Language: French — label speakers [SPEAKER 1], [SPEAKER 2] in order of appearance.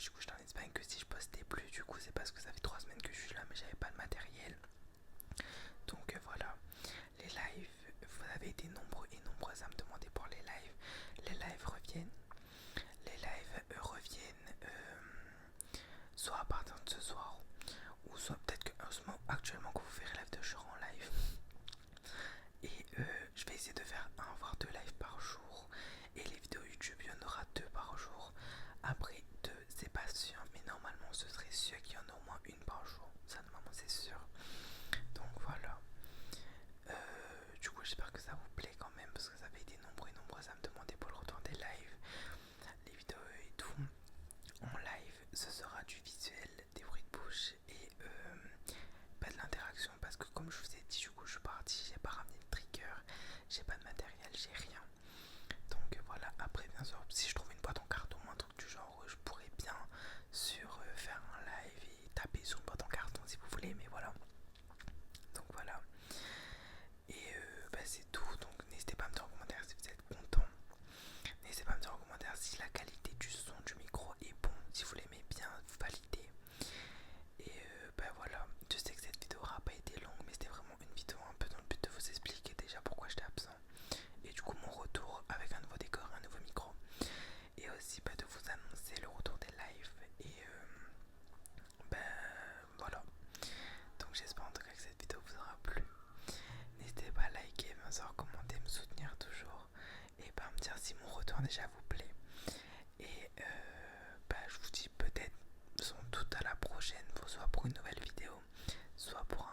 [SPEAKER 1] du coup j'étais en Espagne que si je postais plus, du coup c'est parce que ça fait 3 semaines que je suis là mais j'avais pas le matériel. Donc voilà, les lives, vous avez été nombreux et nombreuses à me demander pour les lives. Les lives reviennent. Les lives reviennent soit à partir de ce soir, ou soit peut-être que actuellement que vous verrez live de jour en live. Et je vais essayer de faire un voire deux lives par jour. Et les vidéos YouTube, il y en aura 2 par jour. Après 2, c'est pas sûr, mais normalement ce serait sûr qu'il y en a au moins une par jour. Ça normalement c'est sûr. Donc voilà. Du coup j'espère que ça vous plaît quand même, parce que ça avait été nombreux et nombreuses à me demander pour le retour des lives, les vidéos et tout. En live ce sera du visuel, des bruits de bouche et pas de l'interaction, parce que comme je vous ai dit, du coup je suis parti, j'ai pas ramené de trigger, j'ai pas de matériel, j'ai rien. Donc voilà, après bien sûr si je trouve une boîte en carton ou un truc du genre, je pourrais bien sur faire un live et taper sur une boîte en carton si vous voulez, mais voilà. Donc voilà. Et c'est tout, donc n'hésitez pas à me dire en commentaire si vous êtes content. N'hésitez pas à me dire en commentaire si la qualité du son du micro est bon, si vous l'aimez bien, vous validez. Et voilà, je sais que cette vidéo aura pas été longue, mais c'était vraiment une vidéo un peu dans le but de vous expliquer déjà pourquoi j'étais absent. Et du coup mon retour avec un nouveau décor, un nouveau micro. Et aussi de vous annoncer le retour des lives. Et voilà. Donc j'espère en tout cas que cette vidéo vous aura plu. N'hésitez pas à liker, bien sûr, commenter, me soutenir toujours. Et me dire si mon retour déjà vous plaît. Et je vous dis peut-être sans doute à la prochaine, soit pour une nouvelle vidéo, soit pour